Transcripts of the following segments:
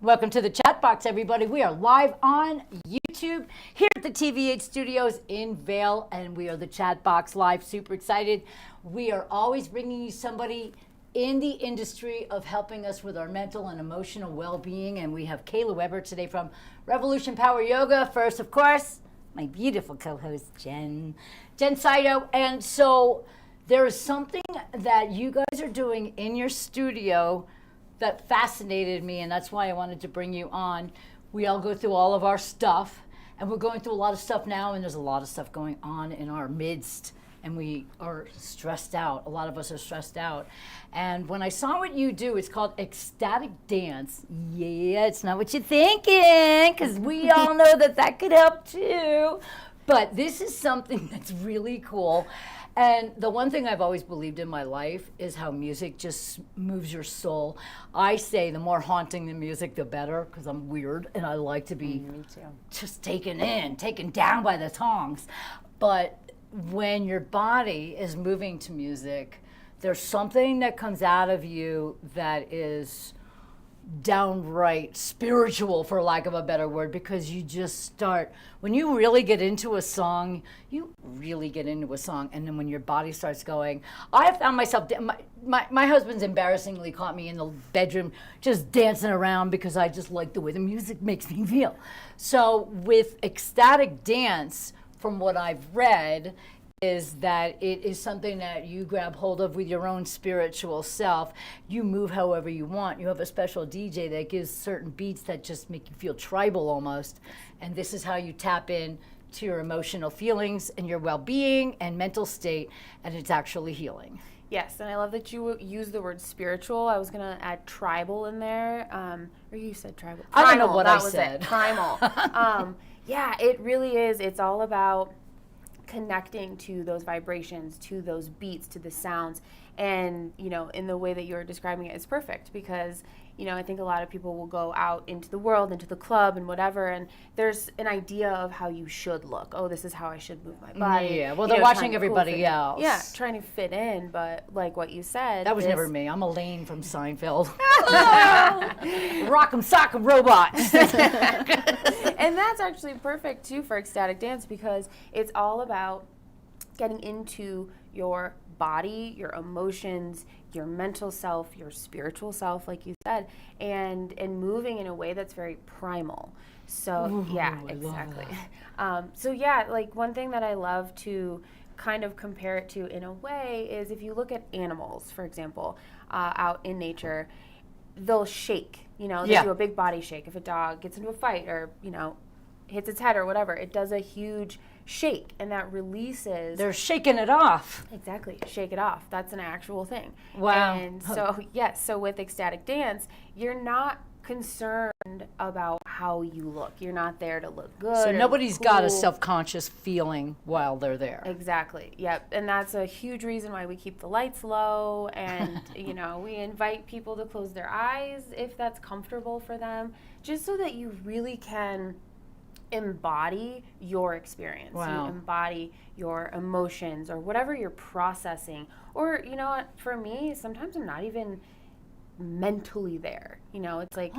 Welcome to the chat box, everybody. We are live on YouTube here at the TV8 studios in Vail, and we are the chat box live. Super excited. We are always bringing you somebody in the industry of helping us with our mental and emotional well-being, and we have Kayla Weber today from Revolution Power Yoga. First, of course, my beautiful co-host, Jen Saito. And so there is something that you guys are doing in your studio that fascinated me, and that's why I wanted to bring you on. We all go through all of our stuff, and we're going through a lot of stuff now, and there's a lot of stuff going on in our midst, and we are stressed out. A lot of us are stressed out. And when I saw what you do, it's called ecstatic dance. Yeah, it's not what you're thinking, because we all know that could help too. But this is something that's really cool. And the one thing I've always believed in my life is how music just moves your soul. I say the more haunting the music, the better, because I'm weird and I like to be just taken down by the tongs. But when your body is moving to music, there's something that comes out of you that is downright spiritual, for lack of a better word, because you just start, when you really get into a song, and then when your body starts going, I have found myself, my husband's embarrassingly caught me in the bedroom just dancing around because I just like the way the music makes me feel. So with ecstatic dance, from what I've read, is that it is something that you grab hold of with your own spiritual self. You move however you want. You have a special DJ that gives certain beats that just make you feel tribal almost. And this is how you tap in to your emotional feelings and your well-being and mental state, and it's actually healing. Yes, and I love that you use the word spiritual. I was going to add tribal in there. Or you said tribal. I don't know what I said. Primal. Yeah, it really is. It's all about connecting to those vibrations, to those beats, to the sounds. And, you know, in the way that you're describing it, it's perfect because, you know, I think a lot of people will go out into the world, into the club and whatever, and there's an idea of how you should look. Oh, this is how I should move my body. Yeah, well, they're watching everybody else. Yeah, trying to fit in, but like what you said. That was never me. I'm Elaine from Seinfeld. Rock'em sock'em robots. And that's actually perfect, too, for ecstatic dance because it's all about getting into your body, your emotions, your mental self, your spiritual self, like you said, and moving in a way that's very primal. So, Ooh, yeah, I exactly. So, yeah, like one thing that I love to kind of compare it to in a way is if you look at animals, for example, out in nature, they'll shake, you know, they do a big body shake. If a dog gets into a fight or, you know, hits its head or whatever, it does a huge shake, and that releases. They're shaking it off. Exactly, shake it off. That's an actual thing. Wow. And so, yes, so with ecstatic dance, you're not concerned about how you look. You're not there to look good. So nobody's got a cool. self-conscious feeling while they're there. Exactly. Yep. And that's a huge reason why we keep the lights low and, you know, we invite people to close their eyes if that's comfortable for them, just so that you really can embody your experience. Wow. You embody your emotions or whatever you're processing. Or, you know what, for me, sometimes I'm not even mentally there. You know, it's like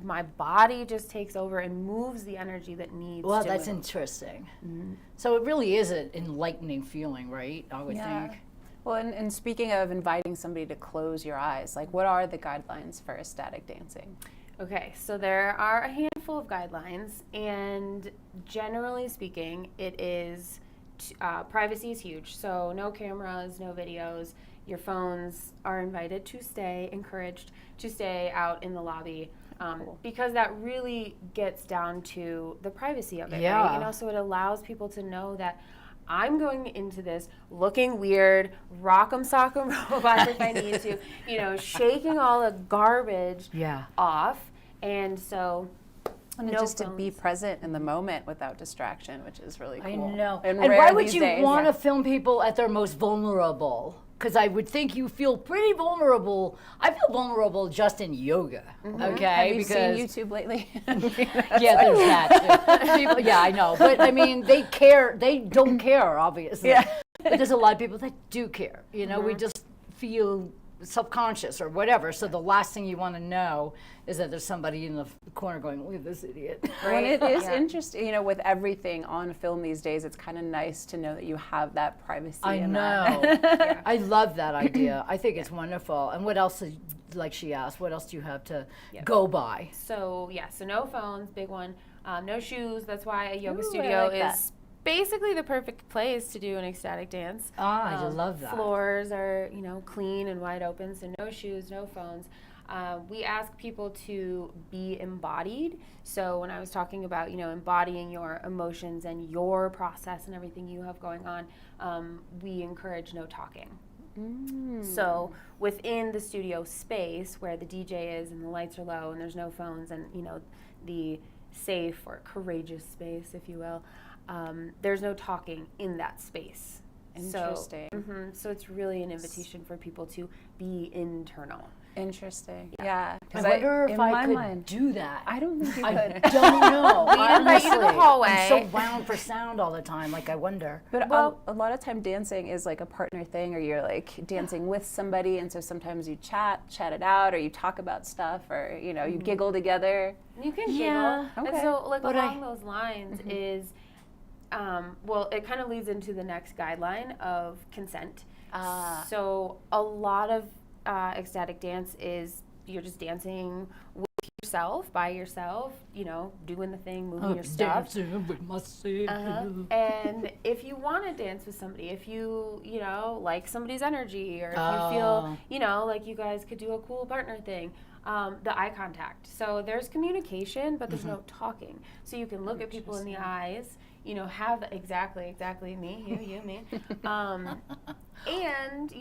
my body just takes over and moves the energy that needs to. Well, that's move. interesting. Mm-hmm. So it really is an enlightening feeling, right? I would think. Well, and speaking of inviting somebody to close your eyes, like what are the guidelines for ecstatic dancing? Okay, so there are a handful of guidelines, and generally speaking, it is privacy is huge. So no cameras, no videos. Your phones are encouraged to stay out in the lobby, because that really gets down to the privacy of it. Yeah. Right? You know, so it allows people to know that I'm going into this looking weird, rock'em sock'em robots if I need to, you know, shaking all the garbage off. And so And just to be present in the moment without distraction, which is really cool. I know. And why would you want to film people at their most vulnerable? Because I would think you feel pretty vulnerable. I feel vulnerable just in yoga. Mm-hmm. Okay, Have you seen YouTube lately? Yeah, there's that too. People, yeah, I know. But I mean, they care. They don't care, obviously. Yeah. But there's a lot of people that do care. You know, we just feel self-conscious or whatever. So the last thing you want to know is that there's somebody in the corner going, look at this idiot. Well, it is interesting, with everything on film these days, it's kind of nice to know that you have that privacy. I in know. that. I love that idea. I think it's wonderful. And what else, like she asked, what else do you have to go by? So no phones, big one. No shoes. That's why a yoga Ooh, I studio like that. is basically the perfect place to do an ecstatic dance. I love that. Floors are, clean and wide open, so no shoes, no phones. We ask people to be embodied. So when I was talking about, embodying your emotions and your process and everything you have going on, we encourage no talking. So within the studio space where the DJ is and the lights are low and there's no phones and, the safe or courageous space, if you will, there's no talking in that space. Interesting. So it's really an invitation for people to be internal. Interesting. Yeah. I wonder if in I my could mind, do that. I don't think you I could. don't know. We invite you to the Honestly. hallway. I'm so wound for sound all the time. Like, I wonder. But a lot of time dancing is like a partner thing, or you're like dancing with somebody, and so sometimes you chat it out, or you talk about stuff, or you giggle together. You can Yeah. giggle. Okay. And so, like, But along those lines is, it kind of leads into the next guideline of consent. So a lot of ecstatic dance is you're just dancing with yourself, by yourself, doing the thing, moving your stuff. Dancing with myself. And if you want to dance with somebody, if you, like somebody's energy, or if you feel, like you guys could do a cool partner thing, the eye contact. So there's communication, but there's no talking. So you can look at people in the eyes, have exactly me, you, me. And,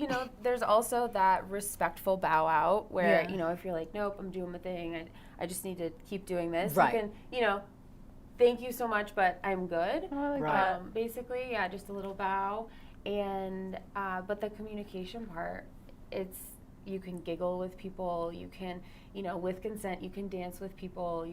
there's also that respectful bow out where, if you're like, nope, I'm doing my thing, I just need to keep doing this. Right. You can, thank you so much, but I'm good. Oh, I like Right. that. Basically, just a little bow. And, but the communication part, you can giggle with people, you can, with consent, you can dance with people,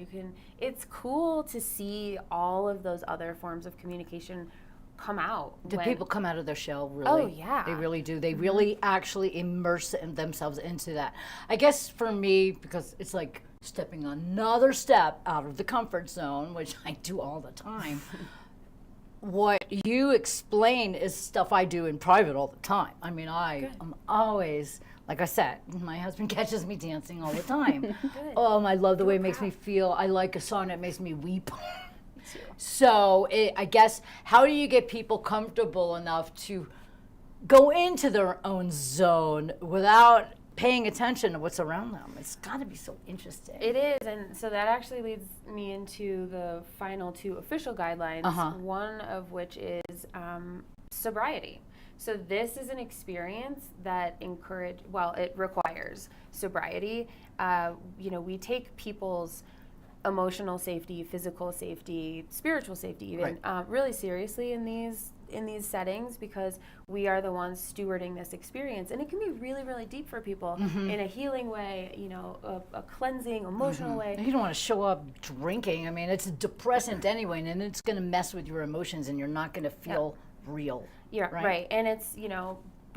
it's cool to see all of those other forms of communication come out. Do people come out of their shell, really? Oh, yeah. They really do. They really actually immerse themselves into that. I guess for me, because it's like stepping another step out of the comfort zone, which I do all the time, what you explain is stuff I do in private all the time. I mean, I'm always, like I said, my husband catches me dancing all the time. I love the way it makes me feel. I like a song that makes me weep. So I guess, how do you get people comfortable enough to go into their own zone without paying attention to what's around them? It's got to be so interesting. It is, and so that actually leads me into the final two official guidelines, one of which is sobriety. So this is an experience that it requires sobriety. We take people's emotional safety, physical safety, spiritual safety even, really seriously in these settings, because we are the ones stewarding this experience, and it can be really, really deep for people in a healing way, a cleansing, emotional way. You don't want to show up drinking. I mean, it's a depressant anyway, and it's going to mess with your emotions, and you're not going to feel real. Yeah, right. And it's,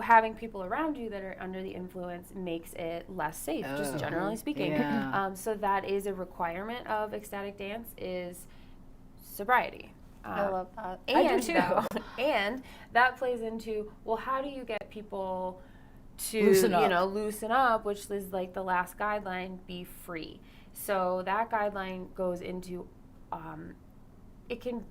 having people around you that are under the influence makes it less safe, just generally speaking. Yeah. So that is a requirement of ecstatic dance, is sobriety. I love that. And, I do too. And that plays into, well, how do you get people to loosen up, which is like the last guideline, be free. So that guideline goes into it can,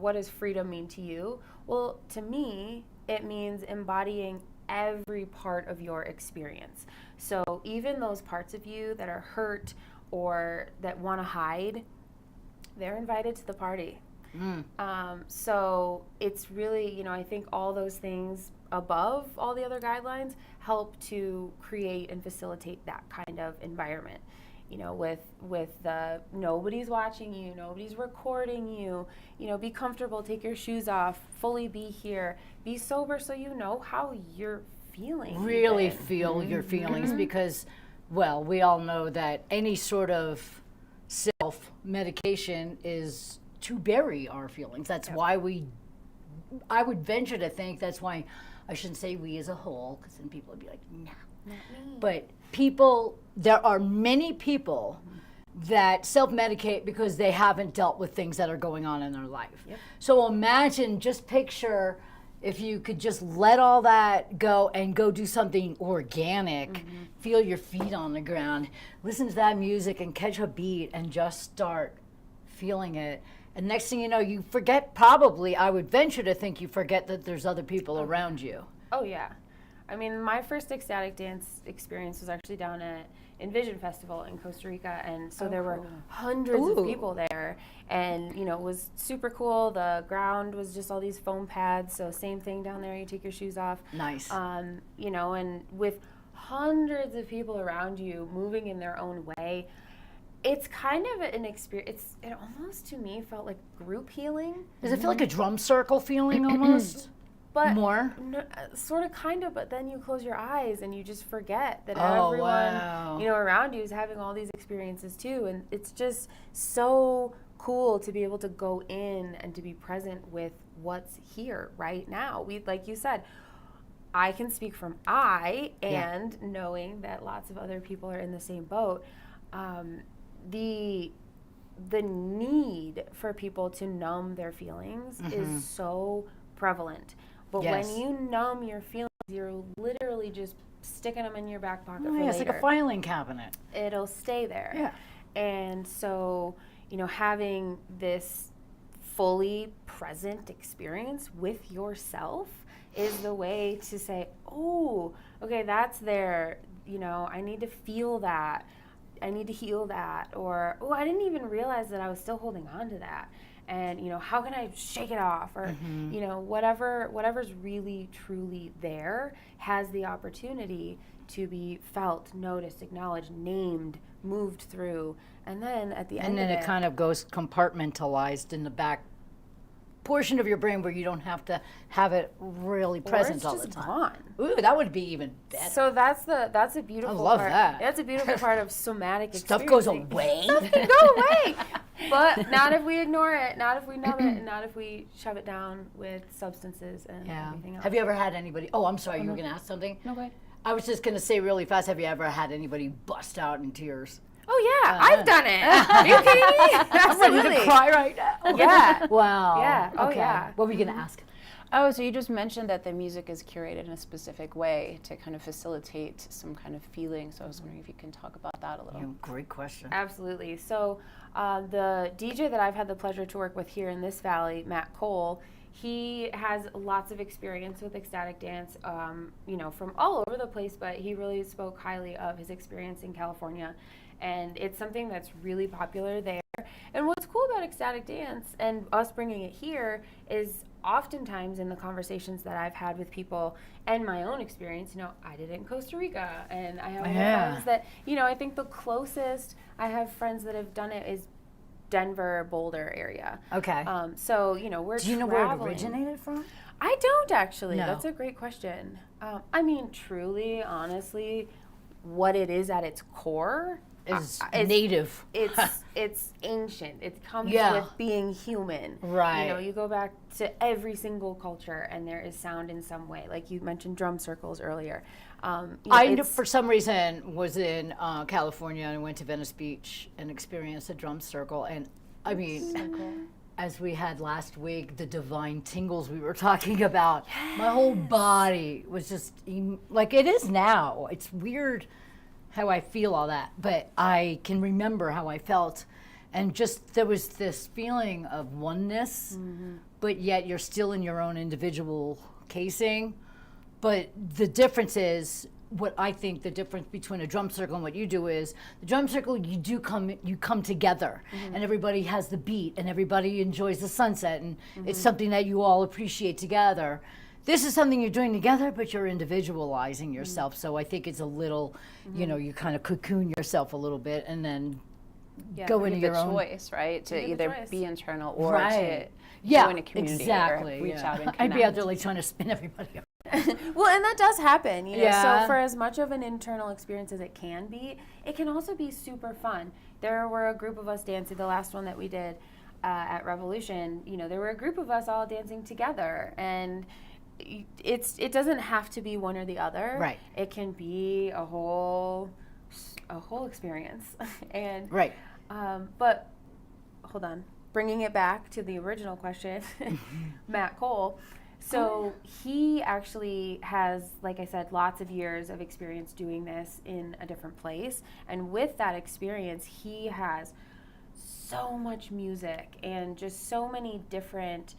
what does freedom mean to you? Well, to me, it means embodying every part of your experience. So even those parts of you that are hurt or that want to hide, they're invited to the party. So it's really, I think all those things above all the other guidelines help to create and facilitate that kind of environment. With the nobody's watching you, nobody's recording you, be comfortable, take your shoes off, fully be here, be sober so you know how you're feeling. Really feel your feelings, because, well, we all know that any sort of self-medication is to bury our feelings. That's why I would venture to think that's why, I shouldn't say we as a whole, because then people would be like, no. But there are many people that self-medicate because they haven't dealt with things that are going on in their life. So imagine, just picture if you could just let all that go and go do something organic, feel your feet on the ground, listen to that music and catch a beat and just start feeling it. And next thing you know, you forget, probably, I would venture to think you forget that there's other people around you. Oh, yeah. I mean, my first ecstatic dance experience was actually down at Envision Festival in Costa Rica, and so there were hundreds of people there, and you know, it was super cool. The ground was just all these foam pads, so same thing down there, you take your shoes off. Nice. You know, and with hundreds of people around you moving in their own way, it's kind of an experience. It almost, to me, felt like group healing. Does it feel like a drum circle feeling almost? But more? No, sort of, kind of, but then you close your eyes and you just forget that Oh, everyone, wow. you know, around you is having all these experiences too. And it's just so cool to be able to go in and to be present with what's here right now. Like you said, I can speak from and knowing that lots of other people are in the same boat. The need for people to numb their feelings is so prevalent. But when you numb your feelings, you're literally just sticking them in your back pocket for later. It's like a filing cabinet. It'll stay there. Yeah. And so, you know, having this fully present experience with yourself is the way to say, oh, okay, that's there. You know, I need to feel that. I need to heal that. Or, oh, I didn't even realize that I was still holding on to that. And, you know, how can I shake it off? Or, you know, whatever's really, truly there has the opportunity to be felt, noticed, acknowledged, named, moved through. And then at the end And then it kind of goes compartmentalized in the back portion of your brain where you don't have to have it really present all the time. Gone. Ooh, that would be even better. So that's a beautiful I love part. that. That's a beautiful part of somatic Stuff experience. goes away. Stuff can go away. But not if we ignore it, not if we numb it, and not if we shove it down with substances and everything else. Have you ever had anybody, I'm sorry, you were going to ask something? No, go ahead. I was just going to say really fast, have you ever had anybody bust out in tears? Oh, yeah, I've done it. Are you kidding me? Absolutely. I'm ready to cry right now. Yeah. Wow. Yeah. Oh, Okay. yeah. What were you going to ask? Oh, so you just mentioned that the music is curated in a specific way to kind of facilitate some kind of feeling. So I was wondering if you can talk about that a little. Great question. Absolutely. So the DJ that I've had the pleasure to work with here in this valley, Matt Cole, he has lots of experience with ecstatic dance, you know, from all over the place, but he really spoke highly of his experience in California. And it's something that's really popular there. And what's cool about ecstatic dance and us bringing it here is oftentimes in the conversations that I've had with people and my own experience, you know, I did it in Costa Rica, and I have friends that, you know, I think the closest I have friends that have done it is Denver, Boulder area. Okay. So, you know, we're Do you know traveling. where it originated from? I don't actually. No. That's a great question. I mean, truly, honestly, what it is at its core Is native. It's ancient. It comes Yeah. with being human. Right. You know, you go back to every single culture, and there is sound in some way. Like you mentioned, drum circles earlier. You know, I, for some reason, was in California and went to Venice Beach and experienced a drum circle. And I mean, as we had last week, the divine tingles we were talking about, my whole body was just like it is now. It's weird how I feel all that, but I can remember how I felt. And just there was this feeling of oneness, but yet you're still in your own individual casing. But the difference is, what I think the difference between a drum circle and what you do is, the drum circle, you come together, and everybody has the beat, and everybody enjoys the sunset, and it's something that you all appreciate together. This is something you're doing together, but you're individualizing yourself. So I think it's a little, you know, you kind of cocoon yourself a little bit, and then go into your own choice, right? To either be internal or Right. to join a community exactly. or reach out and connect. I'd be out there like trying to spin everybody up. Well, and that does happen, you know. Yeah. So for as much of an internal experience as it can be, it can also be super fun. There were a group of us dancing, the last one that we did at Revolution, you know, there were a group of us all dancing together, and it doesn't have to be one or the other. Right. It can be a whole experience. And Right. but hold on, bringing it back to the original question, Matt Cole. So he actually has, like I said, lots of years of experience doing this in a different place. And with that experience, he has so much music and just so many different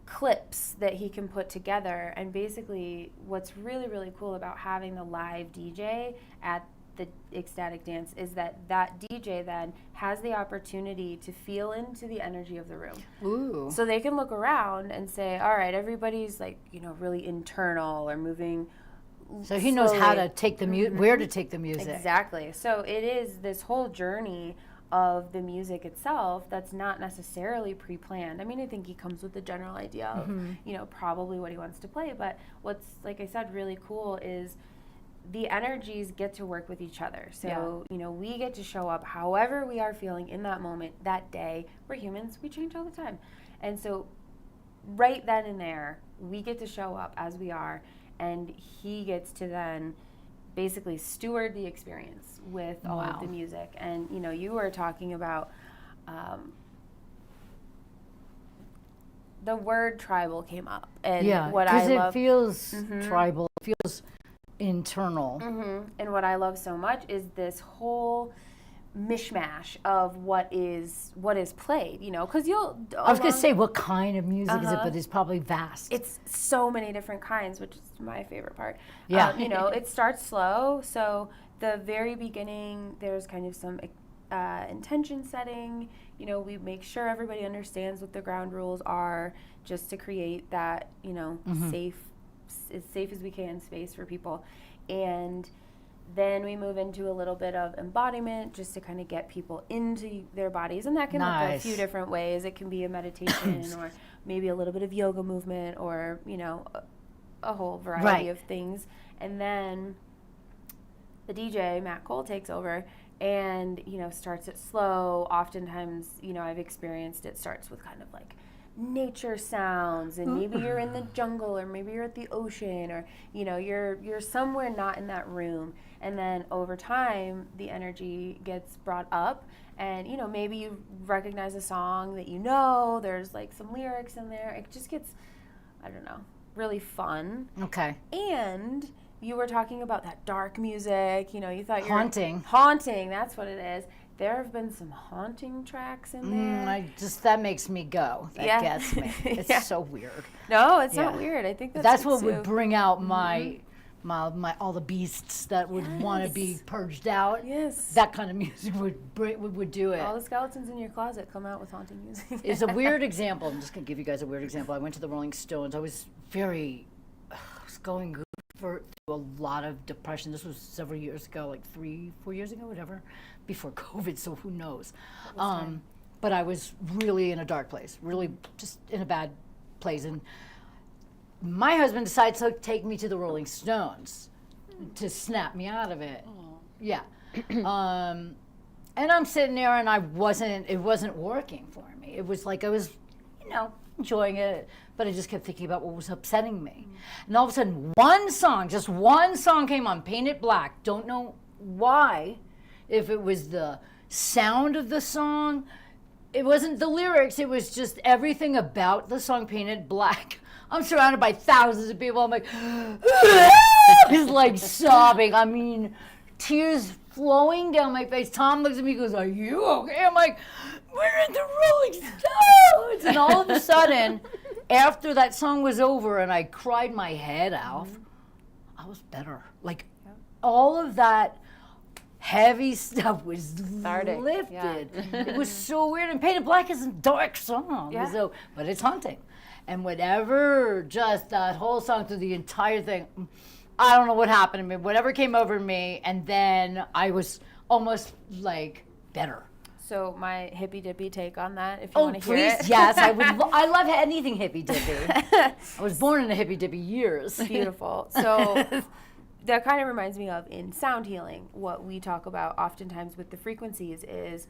clips that he can put together. And basically what's really, really cool about having the live DJ at the ecstatic dance is that DJ then has the opportunity to feel into the energy of the room. Ooh. So they can look around and say, all right, everybody's like, really internal or moving So he knows how slowly. to take the where to take the music. Exactly. So it is this whole journey of the music itself that's not necessarily pre-planned. I mean, I think he comes with the general idea of, probably what he wants to play. But what's, like I said, really cool is the energies get to work with each other. So, we get to show up however we are feeling in that moment, that day. We're humans. We change all the time. And so right then and there, we get to show up as we are, and he gets to then basically steward the experience with all of the music. And, you were talking about the word tribal came up. And what I love, because it feels tribal. It feels internal. And what I love so much is this whole mishmash of what is played, because I was going to say, what kind of music is it? But it's probably vast. it's so many different kinds, which is my favorite part. Yeah. It starts slow. So the very beginning, there's kind of some intention setting. We make sure everybody understands what the ground rules are, just to create that, safe, as safe as we can space for people. And then we move into a little bit of embodiment, just to kind of get people into their bodies. And that can look a few different ways. It can be a meditation or maybe a little bit of yoga movement, or, a whole variety of things. And then the DJ, Matt Cole, takes over and, starts it slow. Oftentimes, I've experienced it starts with kind of like nature sounds, and maybe you're in the jungle, or maybe you're at the ocean, or you're somewhere not in that room. And then over time the energy gets brought up, and maybe you recognize a song that there's like some lyrics in there. It just gets, I don't know, really fun. Okay. And you were talking about that dark music, you thought Haunting. Haunting, that's what it is. There have been some haunting tracks in there. That makes me go. That gets me. It's so weird. No, it's not weird. I think that's what would bring out my all the beasts that would want to be purged out. Yes. That kind of music would do it. All the skeletons in your closet come out with haunting music. It's a weird example. I'm just going to give you guys a weird example. I went to the Rolling Stones. I was going through a lot of depression. This was several years ago, like 3-4 years ago, whatever, before COVID, so who knows. But I was really in a dark place, really just in a bad place. And my husband decided to take me to the Rolling Stones to snap me out of it. Oh. Yeah. And I'm sitting there, and it wasn't working for me. It was like I was, enjoying it, but I just kept thinking about what was upsetting me. And all of a sudden, just one song came on, Painted Black. Don't know why, if it was the sound of the song. It wasn't the lyrics, it was just everything about the song Painted Black. I'm surrounded by thousands of people. I'm like, just like sobbing. I mean, tears flowing down my face. Tom looks at me and goes, "Are you okay?" I'm like, "We're at the Rolling Stones." And all of a sudden, after that song was over and I cried my head off, I was better. Like, all of that heavy stuff was lifted. Yeah. It was so weird. And Painted Black is a dark song, so, but it's haunting. And whatever, just that whole song through the entire thing, I don't know what happened to me. Whatever came over me, and then I was almost like better. So my hippy dippy take on that, if you want to hear it. Yes, I would. I love anything hippy dippy. I was born in the hippy dippy years. Beautiful. So that kind of reminds me of, in sound healing, what we talk about oftentimes with the frequencies is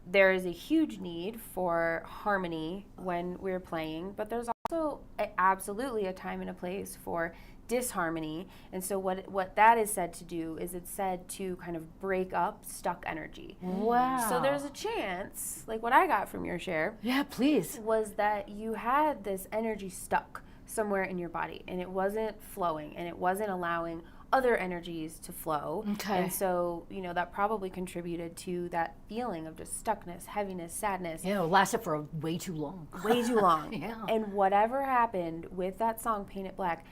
there is a huge need for harmony when we're playing, but there's also absolutely a time and a place for disharmony. And so what that is said to do is it's said to kind of break up stuck energy. Wow. So there's a chance, like what I got from your share, Yeah, please. was that you had this energy stuck somewhere in your body and it wasn't flowing and it wasn't allowing other energies to flow. Okay. And so, that probably contributed to that feeling of just stuckness, heaviness, sadness. Yeah, it lasted for way too long. Way too long. Yeah. And whatever happened with that song, Paint It Black,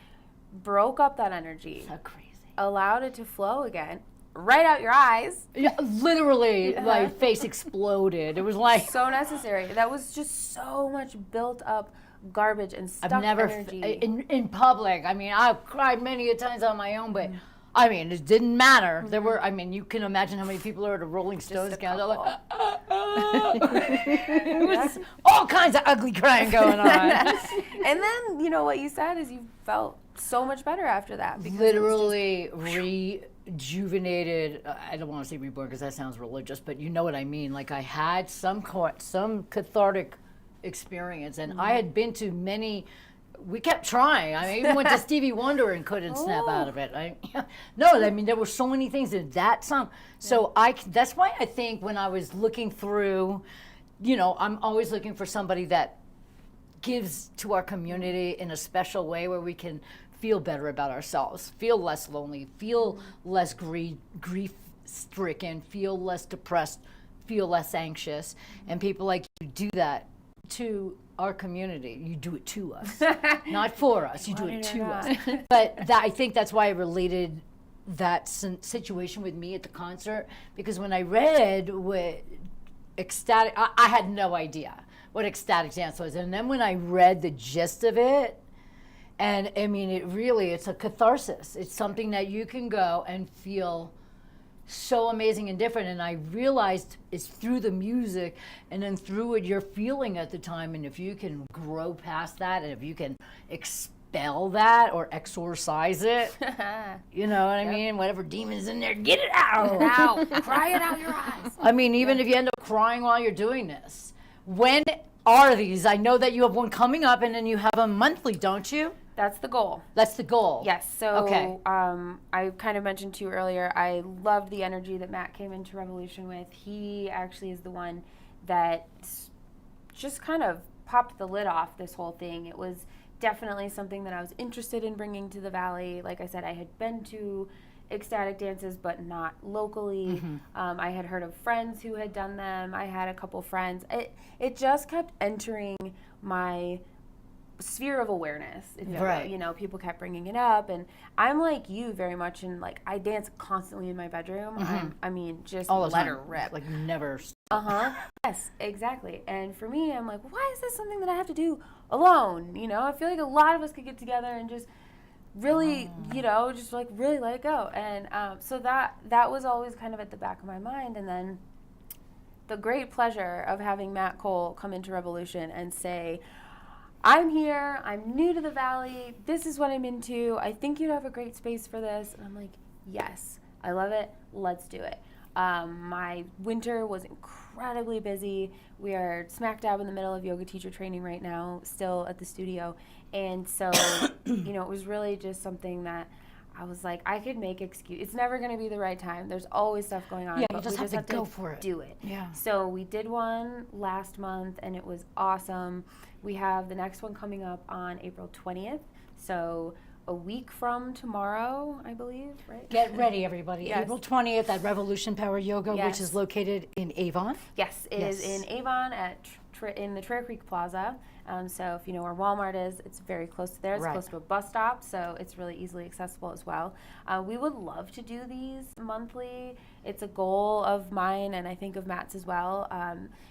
broke up that energy, So crazy. allowed it to flow again, right out your eyes. Yeah, literally, my face exploded. It was like So necessary. That was just so much built up garbage and stuck I've never energy. in public. I mean, I've cried many a times on my own, but I mean, it didn't matter. There were. I mean, you can imagine how many people are at a Rolling Stones concert. Like, it was all kinds of ugly crying going on. And then, what you said is you felt so much better after that. Because it was Literally rejuvenated. I don't want to say reborn because that sounds religious, but you know what I mean. Like I had some cathartic experience, and I had been to many. We kept trying. I even went to Stevie Wonder and couldn't snap out of it. No, I mean there were so many things in that song. So that's why I think when I was looking through, I'm always looking for somebody that gives to our community in a special way where we can feel better about ourselves, feel less lonely, feel less grief-stricken, feel less depressed, feel less anxious, and people like you do that to our community. You do it to us, not for us. You do it to us. But I think that's why I related that situation with me at the concert, because when I read what ecstatic, I had no idea what ecstatic dance was, and then when I read the gist of it, and I mean, it's a catharsis. It's something that you can go and feel so amazing and different. And I realized it's through the music and then through what you're feeling at the time. And if you can grow past that, and if you can expel that or exorcise it, you know what I mean? Whatever demon's in there, get it out. Cry it out your eyes. I mean, even if you end up crying while you're doing this, when are these? I know that you have one coming up and then you have a monthly, don't you? That's the goal. That's the goal. Yes. So Okay. I kind of mentioned to you earlier, I loved the energy that Matt came into Revolution with. He actually is the one that just kind of popped the lid off this whole thing. It was definitely something that I was interested in bringing to the Valley. Like I said, I had been to ecstatic dances, but not locally. I had heard of friends who had done them. I had a couple friends. It just kept entering my sphere of awareness, if you Right. will. People kept bringing it up, and I'm like you very much, and like I dance constantly in my bedroom. I mean, just All the let time. her rip. Like never. Yes, exactly. And for me, I'm like, why is this something that I have to do alone? I feel like a lot of us could get together and just really, just like really let it go. And so that was always kind of at the back of my mind. And then the great pleasure of having Matt Cole come into Revolution and say, I'm here, I'm new to the Valley, this is what I'm into, I think you'd have a great space for this. And I'm like, yes, I love it, let's do it. My winter was incredibly busy. We are smack dab in the middle of yoga teacher training right now, still at the studio. And so, it was really just something that I was like, I could make excuse. It's never going to be the right time. There's always stuff going on. Yeah, but you just we have to go for it. Do it. Yeah. So we did one last month, and it was awesome. We have the next one coming up on April 20th. So a week from tomorrow, I believe, right? Get ready, everybody. Yes. April 20th at Revolution Power Yoga, which Yes. is located in Avon. Yes, it is Yes. in Avon in the Trail Creek Plaza. So if you know where Walmart is, it's very close to there. It's Right. close to a bus stop, so it's really easily accessible as well. We would love to do these monthly. It's a goal of mine, and I think of Matt's as well.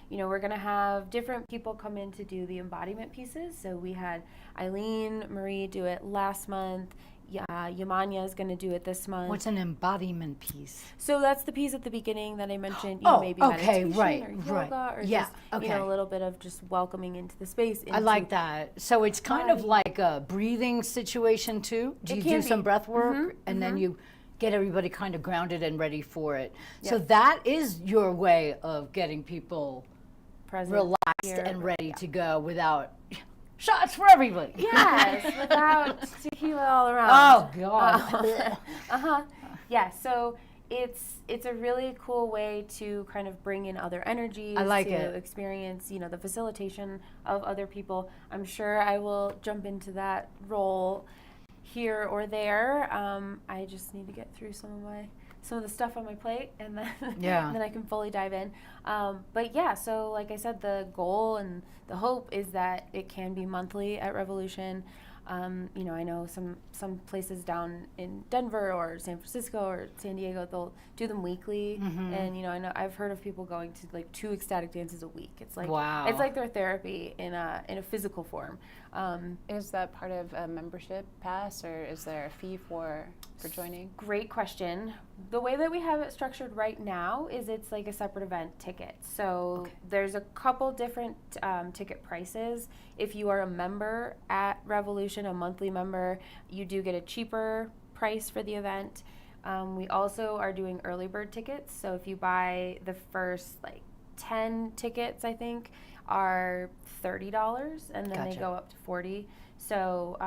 We're going to have different people come in to do the embodiment pieces. So we had Eileen Marie do it last month. Yamanya is going to do it this month. What's an embodiment piece? So that's the piece at the beginning that I mentioned. Maybe okay, meditation right, or yoga right. or Yeah, just okay. a little bit of just welcoming into the space. I like that. So it's kind of body. like a breathing situation too. Do It you can do some be. breath work and then you get everybody kind of grounded and ready for it? So Yep. that is your way of getting people Present relaxed here, and ready to go without shots for everybody. Yes, without tequila all around. Oh God. Yeah, so it's a really cool way to kind of bring in other energies. I like to it. experience, the facilitation of other people. I'm sure I will jump into that role here or there. I just need to get through some of the stuff on my plate, and then and then I can fully dive in. But yeah, so like I said, the goal and the hope is that it can be monthly at Revolution. I know some places down in Denver or San Francisco or San Diego, they'll do them weekly. And I know I've heard of people going to like 2 ecstatic dances a week. It's like wow. It's like their therapy in a physical form. Is that part of a membership pass, or is there a fee for joining? Great question. The way that we have it structured right now is it's like a separate event ticket. So there's a couple different ticket prices. If you are a member at Revolution, a monthly member, you do get a cheaper price for the event. We also are doing early bird tickets. So if you buy the first 10 tickets, I think, are $30, and then they go up to $40. So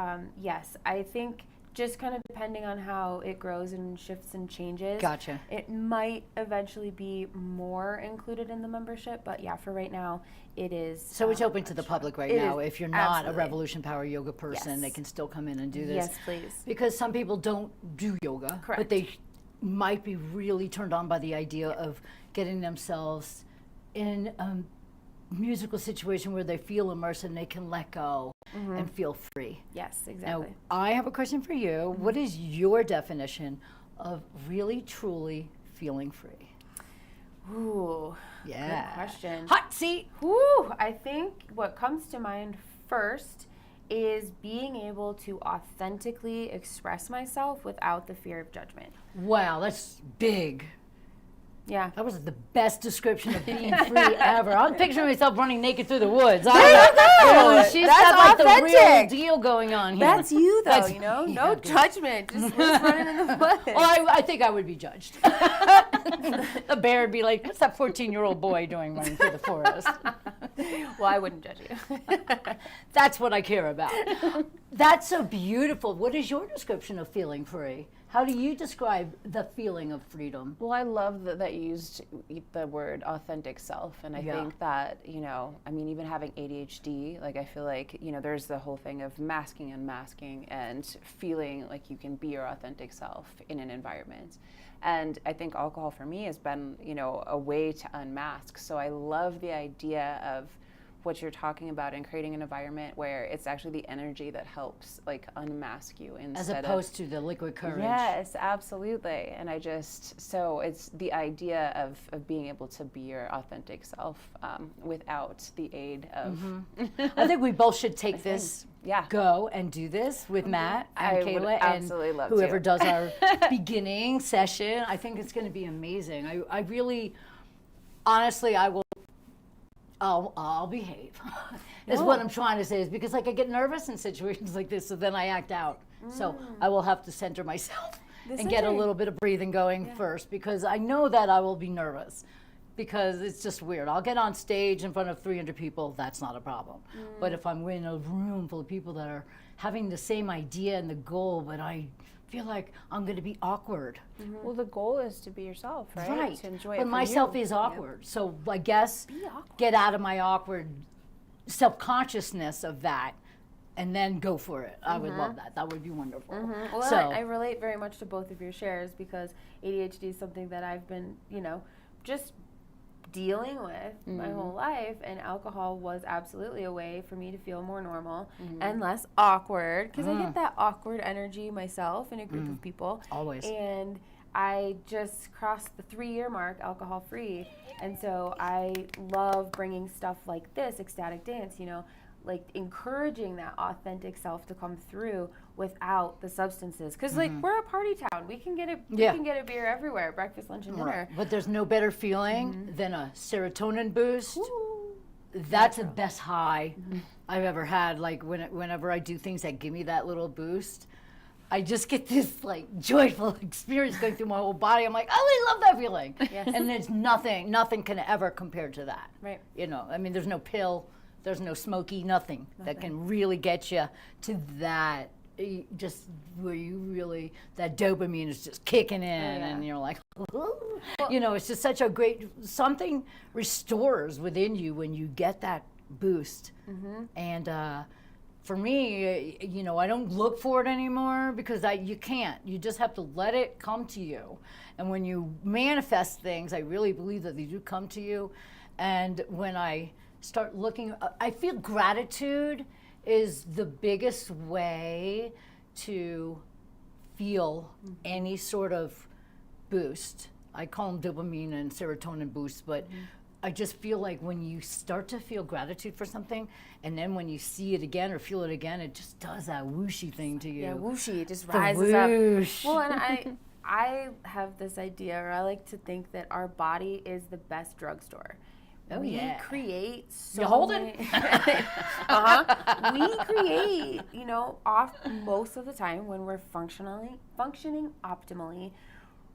yes, I think just kind of depending on how it grows and shifts and changes. Gotcha. It might eventually be more included in the membership, but yeah, for right now, it is. So it's open to the public right now. If you're not absolutely. a Revolution Power Yoga person, they can still come in and do this. Yes, please. Because some people don't do yoga, Correct. but they might be really turned on by the idea of getting themselves in a musical situation where they feel immersed and they can let go and feel free. Yes, exactly. Now, I have a question for you. What is your definition of really, truly feeling free? Ooh, Yeah. good question. Hot seat. Ooh, I think what comes to mind first is being able to authentically express myself without the fear of judgment. Wow, that's big. Yeah. That was the best description of being free ever. I'm picturing myself running naked through the woods. She's That's got like the real authentic. deal going on here. That's you, though, That's- no yeah, judgment, just running in the woods. Well, I think I would be judged. The bear would be like, what's that 14-year-old boy doing running through the forest? Well, I wouldn't judge you. That's what I care about. That's so beautiful. What is your description of feeling free? How do you describe the feeling of freedom? Well, I love that you used the word authentic self. And I think that, even having ADHD, I feel like, there's the whole thing of masking, unmasking, and feeling like you can be your authentic self in an environment. And I think alcohol for me has been, a way to unmask. So I love the idea of what you're talking about and creating an environment where it's actually the energy that helps unmask you instead As opposed to the liquid courage. Yes, absolutely. And so it's the idea of being able to be your authentic self without the aid of. I think we both should take this, Yeah. go and do this with Matt and I would Kayla absolutely and love whoever to. does our beginning session. I think it's going to be amazing. I really, honestly, I'll behave. Is what I'm trying to say, is because I get nervous in situations like this, so then I act out. So I will have to center myself and get a little bit of breathing going first, because I know that I will be nervous, because it's just weird. I'll get on stage in front of 300 people, that's not a problem. But if I'm in a room full of people that are having the same idea and the goal, but I feel like I'm going to be awkward. Well, the goal is to be yourself, right? Right. To enjoy it. But for myself you. is awkward. So I guess get out of my awkward self-consciousness of that and then go for it. I would love that. That would be wonderful. Well, So I relate very much to both of your shares, because ADHD is something that I've been, just dealing with my whole life, and alcohol was absolutely a way for me to feel more normal and less awkward, because I get that awkward energy myself in a group of people. Always. And I just crossed the 3-year mark alcohol free, and so I love bringing stuff like this, ecstatic dance, encouraging that authentic self to come through without the substances, because we're a party town. We can get a beer everywhere, breakfast, lunch, and dinner. But there's no better feeling than a serotonin boost. That's the best high I've ever had. Whenever I do things that give me that little boost, I just get this joyful experience going through my whole body. I'm like, oh, I love that feeling. Yes. And there's nothing can ever compare to that. Right. There's no pill there's no smoky nothing that can really get you to that, just where you really, that dopamine is just kicking in, and you're like, you know, it's just such a great, something restores within you when you get that boost. And for me, you know, I don't look for it anymore, because you can't. You just have to let it come to you. And when you manifest things, I really believe that they do come to you. And when I start looking, I feel gratitude is the biggest way to feel any sort of boost. I call them dopamine and serotonin boosts, but I just feel like when you start to feel gratitude for something, and then when you see it again or feel it again, it just does that whooshy thing to you. Yeah, whooshy, it just The rises whoosh. up. Well, and I have this idea, or I like to think that our body is the best drugstore. Oh, we yeah. create so You holding? many- We create, you know, most of the time when we're functioning optimally,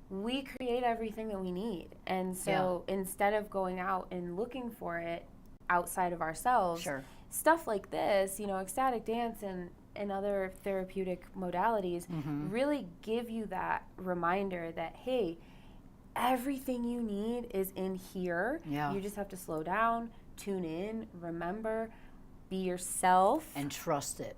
we create everything that we need. And so instead of going out and looking for it outside of ourselves, stuff like this, you know, ecstatic dance and other therapeutic modalities really give you that reminder that, hey, everything you need is in here. You just have to slow down, tune in, remember, be yourself. And trust it.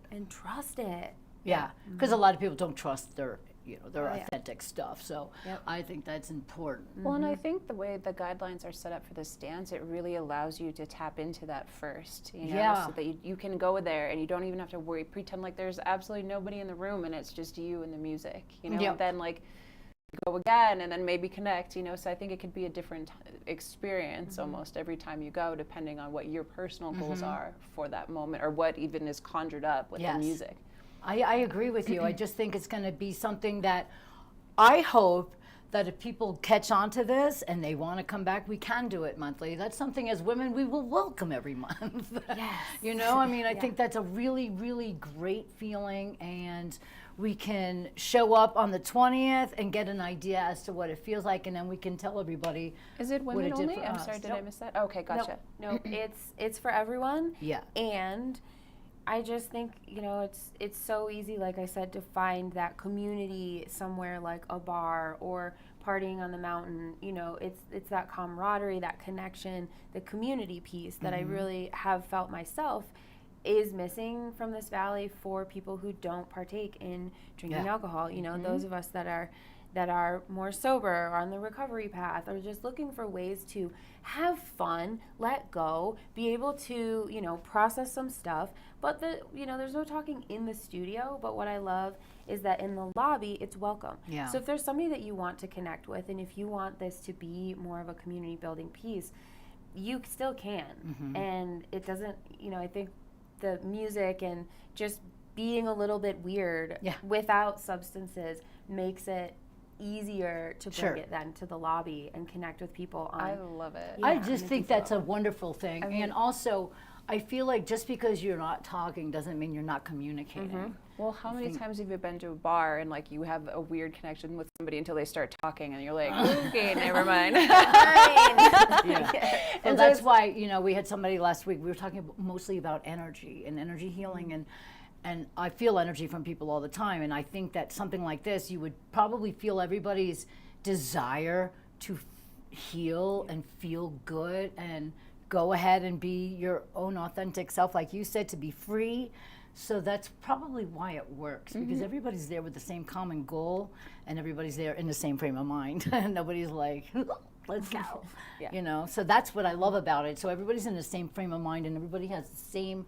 Yeah, because a lot of people don't trust their, you know, their authentic stuff. So I think that's important. Well, and I think the way the guidelines are set up for this dance, it really allows you to tap into that first, you know, so that you can go there and you don't even have to worry, pretend like there's absolutely nobody in the room and it's just you and the music, you know, and then like go again and then maybe connect, you know. So I think it could be a different experience almost every time you go, depending on what your personal goals are for that moment, or what even is conjured up with the music. I agree with you. I just think it's going to be something that I hope that if people catch on to this and they want to come back, we can do it monthly. That's something as women we will welcome every month. You know, I mean, I think that's a really, really great feeling, and we can show up on the 20th and get an idea as to what it feels like, and then we can tell everybody. Is it women what it did only? for I'm us. sorry, did I miss that? Okay, gotcha. No, it's for everyone. Yeah. And I just think, you know, it's so easy, like I said, to find that community somewhere like a bar or partying on the mountain. You know, it's that camaraderie, that connection, the community piece that I really have felt myself is missing from this valley for people who don't partake in drinking alcohol. You know, those of us that are more sober or on the recovery path, or just looking for ways to have fun, let go, be able to, you know, process some stuff. But you know, there's no talking in the studio, but what I love is that in the lobby, it's welcome. So if there's somebody that you want to connect with, and if you want this to be more of a community building piece, you still can. And it doesn't, you know, I think the music and just being a little bit weird without substances makes it easier to bring it then to the lobby and connect with people on. I love it. I just think that's a wonderful thing. And also, I feel like just because you're not talking doesn't mean you're not communicating. Well, how many times have you been to a bar and like you have a weird connection with somebody until they start talking and you're like, okay, never mind. And that's why, you know, we had somebody last week, we were talking mostly about energy and energy healing, and I feel energy from people all the time, and I think that something like this, you would probably feel everybody's desire to heal and feel good and go ahead and be your own authentic self, like you said, to be free. So that's probably why it works, because everybody's there with the same common goal, and everybody's there in the same frame of mind. And nobody's like, let's go. You know, so that's what I love about it. So everybody's in the same frame of mind, and everybody has the same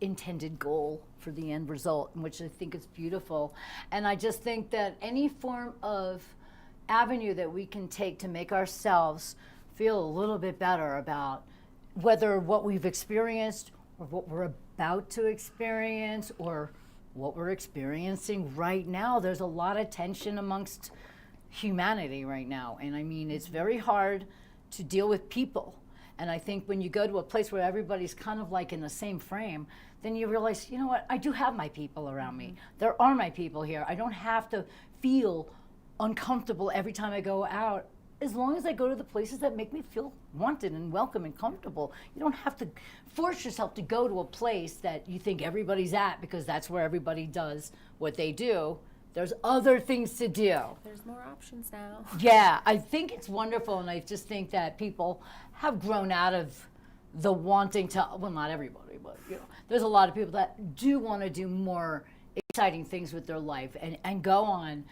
intended goal for the end result, which I think is beautiful. And I just think that any form of avenue that we can take to make ourselves feel a little bit better about whether what we've experienced or what we're about to experience or what we're experiencing right now. There's a lot of tension amongst humanity right now. And I mean, it's very hard to deal with people. And I think when you go to a place where everybody's kind of like in the same frame, then you realize, you know what, I do have my people around me. There are my people here. I don't have to feel uncomfortable every time I go out as long as I go to the places that make me feel wanted and welcome and comfortable. You don't have to force yourself to go to a place that you think everybody's at because that's where everybody does what they do. There's other things to do. There's more options now. Yeah, I think it's wonderful, and I just think that people have grown out of the wanting to, well, not everybody, but there's a lot of people that do want to do more exciting things with their life and go on,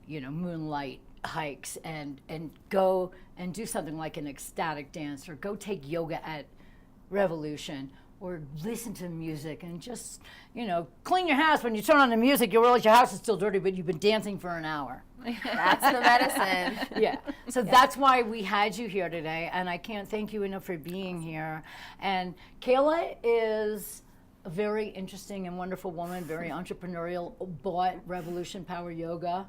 moonlight hikes and go and do something like an ecstatic dance, or go take yoga at Revolution, or listen to music and just, clean your house. When you turn on the music, you realize your house is still dirty, but you've been dancing for an hour. That's the medicine. Yeah. So that's why we had you here today, and I can't thank you enough for being here. And Kayla is a very interesting and wonderful woman, very entrepreneurial, bought Revolution Power Yoga,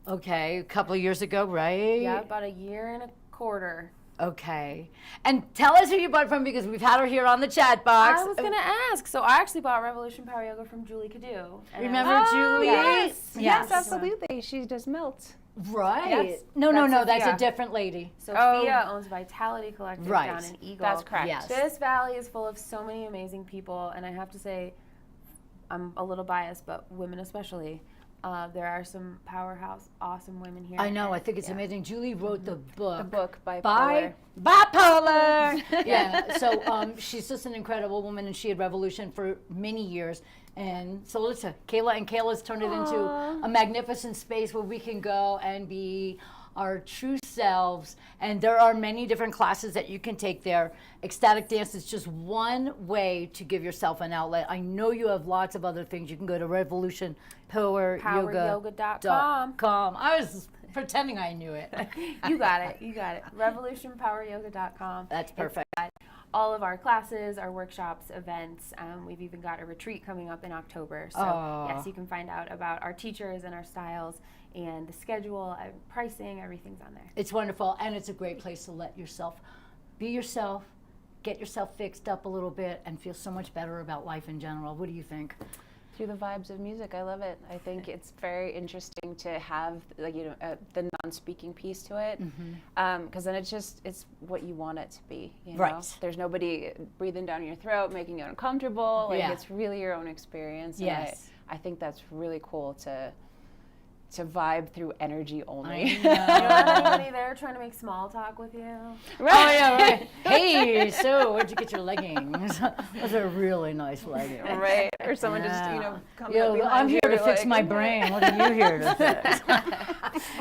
a couple of years ago, right? Yeah, about a year and a quarter. Okay. And tell us who you bought from, because we've had her here on the chat box. I was going to ask. So I actually bought Revolution Power Yoga from Julie Cadu. Remember Julie? Yes, absolutely. She does melt. Right. Yes. No, That's that's a Sophia. different lady. Sophia owns Vitality Collective Right. down in Eagle. That's correct. Yes. This valley is full of so many amazing people, and I have to say, I'm a little biased, but women especially. There are some powerhouse, awesome women here. I know. I think it's amazing. Julie wrote the book. The book Bipolar. Bipolar. Yeah. So she's just an incredible woman, and she had Revolution for many years. And so listen, Kayla's turned it into a magnificent space where we can go and be our true selves. And there are many different classes that you can take there. Ecstatic dance is just one way to give yourself an outlet. I know you have lots of other things. You can go to revolutionpoweryoga.com. I was pretending I knew it. You got it. revolutionpoweryoga.com. That's perfect. All of our classes, our workshops, events. We've even got a retreat coming up in October. So yes, you can find out about our teachers and our styles and the schedule, pricing, everything's on there. It's wonderful, and it's a great place to let yourself be yourself, get yourself fixed up a little bit, and feel so much better about life in general. What do you think? Through the vibes of music, I love it. I think it's very interesting to have the non-speaking piece to it, because then it's what you want it to be. Right. There's nobody breathing down your throat, making you uncomfortable. It's really your own experience. Yes. And I think that's really cool to vibe through energy only. You don't have anybody there trying to make small talk with you? Right. Oh, yeah, right. Hey, so where'd you get your leggings? Those are really nice leggings. Right. Or someone just, comes up behind I'm here you, to fix my brain. What are you here to fix?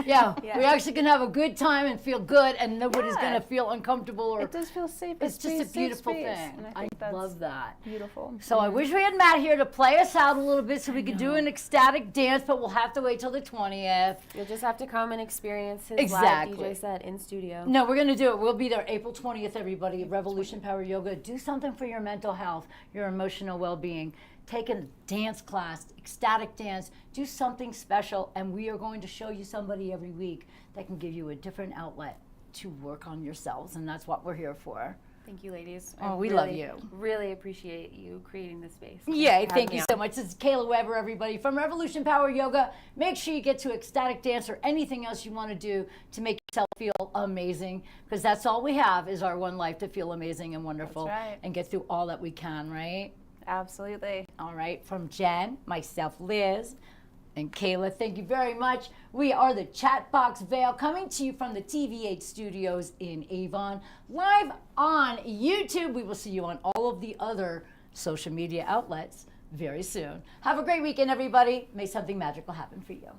We actually can have a good time and feel good, and nobody's going to feel uncomfortable. Or it does feel safe. It's just a beautiful thing. And I think that's love that. Beautiful. So I wish we had Matt here to play us out a little bit so we could do an ecstatic dance, but we'll have to wait till the 20th. You'll just have to come and experience his Exactly. live DJ set in studio. No, we're going to do it. We'll be there April 20th, everybody, at Revolution Power Yoga. Do something for your mental health, your emotional well-being. Take a dance class, ecstatic dance. Do something special, and we are going to show you somebody every week that can give you a different outlet to work on yourselves, and that's what we're here for. Thank you, ladies. Oh, we love you. Really appreciate you creating this space. Yeah, thank you so much. This is Kayla Weber, everybody, from Revolution Power Yoga. Make sure you get to ecstatic dance or anything else you want to do to make yourself feel amazing, because that's all we have is our one life to feel amazing and wonderful. That's right. And get through all that we can, right? Absolutely. All right, from Jen, myself, Liz, and Kayla, thank you very much. We are the Chatbox Veil, coming to you from the TV8 studios in Avon, live on YouTube. We will see you on all of the other social media outlets very soon. Have a great weekend, everybody. May something magical happen for you.